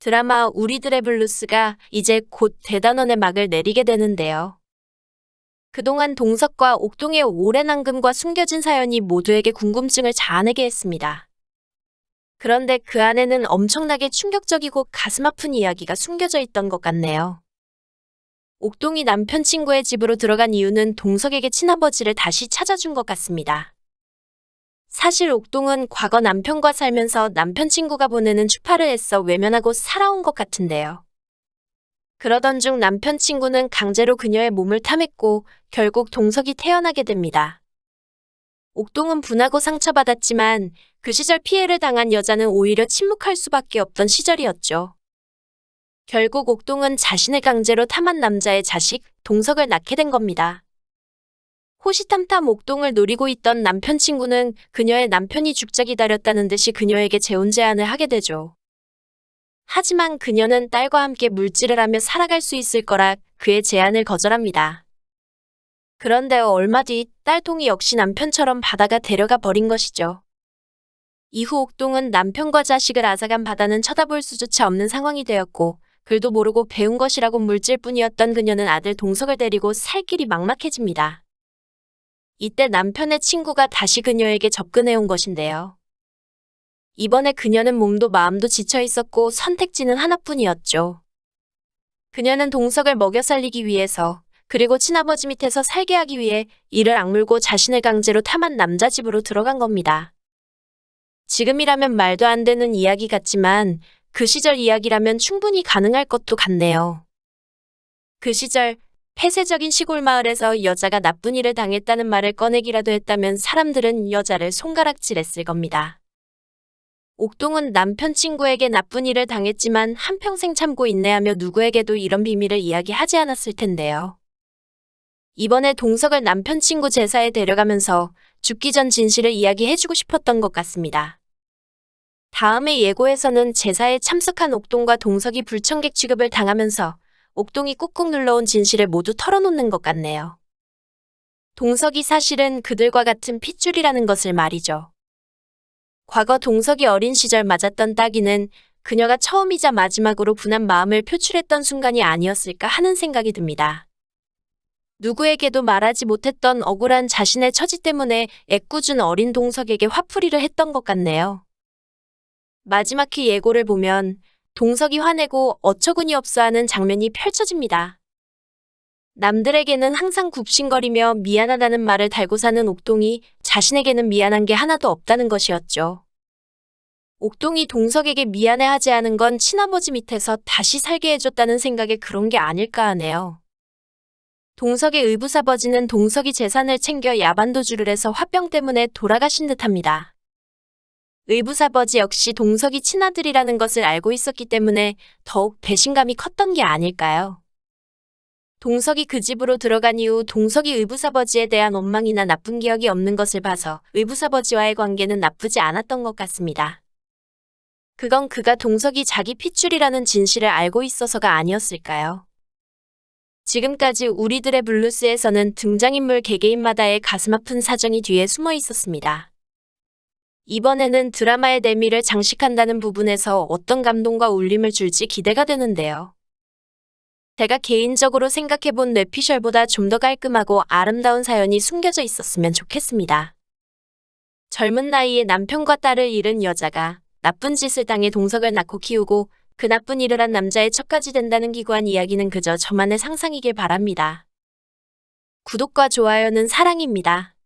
드라마 우리들의 블루스가 이제 곧 대단원의 막을 내리게 되는데요. 그동안 동석과 옥동의 오랜 앙금과 숨겨진 사연이 모두에게 궁금증을 자아내게 했습니다. 그런데 그 안에는 엄청나게 충격적이고 가슴 아픈 이야기가 숨겨져 있던 것 같네요. 옥동이 남편 친구의 집으로 들어간 이유는 동석에게 친아버지를 다시 찾아준 것 같습니다. 사실 옥동은 과거 남편과 살면서 남편 친구가 보내는 추파를 애써 외면하고 살아온 것 같은데요. 그러던 중 남편 친구는 강제로 그녀의 몸을 탐했고 결국 동석이 태어나게 됩니다. 옥동은 분하고 상처받았지만 그 시절 피해를 당한 여자는 오히려 침묵할 수밖에 없던 시절이었죠. 결국 옥동은 자신을 강제로 탐한 남자의 자식, 동석을 낳게 된 겁니다. 호시탐탐 옥동을 노리고 있던 남편 친구는 그녀의 남편이 죽자 기다렸다는 듯이 그녀에게 재혼 제안을 하게 되죠. 하지만 그녀는 딸과 함께 물질을 하며 살아갈 수 있을 거라 그의 제안을 거절합니다. 그런데 얼마 뒤 딸통이 역시 남편처럼 바다가 데려가 버린 것이죠. 이후 옥동은 남편과 자식을 앗아간 바다는 쳐다볼 수조차 없는 상황이 되었고 글도 모르고 배운 것이라고 물질뿐이었던 그녀는 아들 동석을 데리고 살 길이 막막해집니다. 이때 남편의 친구가 다시 그녀에게 접근해온 것인데요. 이번에 그녀는 몸도 마음도 지쳐 있었고 선택지는 하나뿐이었죠. 그녀는 동석을 먹여 살리기 위해서 그리고 친아버지 밑에서 살게 하기 위해 이를 악물고 자신을 강제로 탐한 남자 집으로 들어간 겁니다. 지금이라면 말도 안 되는 이야기 같지만 그 시절 이야기라면 충분히 가능할 것도 같네요. 그 시절 폐쇄적인 시골 마을에서 여자가 나쁜 일을 당했다는 말을 꺼내기라도 했다면 사람들은 여자를 손가락질했을 겁니다. 옥동은 남편 친구에게 나쁜 일을 당했지만 한평생 참고 인내하며 누구에게도 이런 비밀을 이야기하지 않았을 텐데요. 이번에 동석을 남편 친구 제사에 데려가면서 죽기 전 진실을 이야기해주고 싶었던 것 같습니다. 다음의 예고에서는 제사에 참석한 옥동과 동석이 불청객 취급을 당하면서 옥동이 꾹꾹 눌러온 진실을 모두 털어놓는 것 같네요. 동석이 사실은 그들과 같은 핏줄이라는 것을 말이죠. 과거 동석이 어린 시절 맞았던 따귀는 그녀가 처음이자 마지막으로 분한 마음을 표출했던 순간이 아니었을까 하는 생각이 듭니다. 누구에게도 말하지 못했던 억울한 자신의 처지 때문에 애꿎은 어린 동석에게 화풀이를 했던 것 같네요. 마지막히 예고를 보면 동석이 화내고 어처구니 없어하는 장면이 펼쳐집니다. 남들에게는 항상 굽신거리며 미안하다는 말을 달고 사는 옥동이 자신에게는 미안한 게 하나도 없다는 것이었죠. 옥동이 동석에게 미안해하지 않은 건 친아버지 밑에서 다시 살게 해줬다는 생각에 그런 게 아닐까 하네요. 동석의 의붓아버지는 동석이 재산을 챙겨 야반도주를 해서 화병 때문에 돌아가신 듯합니다. 의붓아버지 역시 동석이 친아들이라는 것을 알고 있었기 때문에 더욱 배신감이 컸던 게 아닐까요? 동석이 그 집으로 들어간 이후 동석이 의붓아버지에 대한 원망이나 나쁜 기억이 없는 것을 봐서 의붓아버지와의 관계는 나쁘지 않았던 것 같습니다. 그건 그가 동석이 자기 핏줄이라는 진실을 알고 있어서가 아니었을까요? 지금까지 우리들의 블루스에서는 등장인물 개개인마다의 가슴 아픈 사정이 뒤에 숨어 있었습니다. 이번에는 드라마의 내미를 장식한다는 부분에서 어떤 감동과 울림을 줄지 기대가 되는데요. 제가 개인적으로 생각해본 뇌피셜보다 좀 더 깔끔하고 아름다운 사연이 숨겨져 있었으면 좋겠습니다. 젊은 나이에 남편과 딸을 잃은 여자가 나쁜 짓을 당해 동석을 낳고 키우고 그 나쁜 일을 한 남자의 척까지 된다는 기구한 이야기는 그저 저만의 상상이길 바랍니다. 구독과 좋아요는 사랑입니다.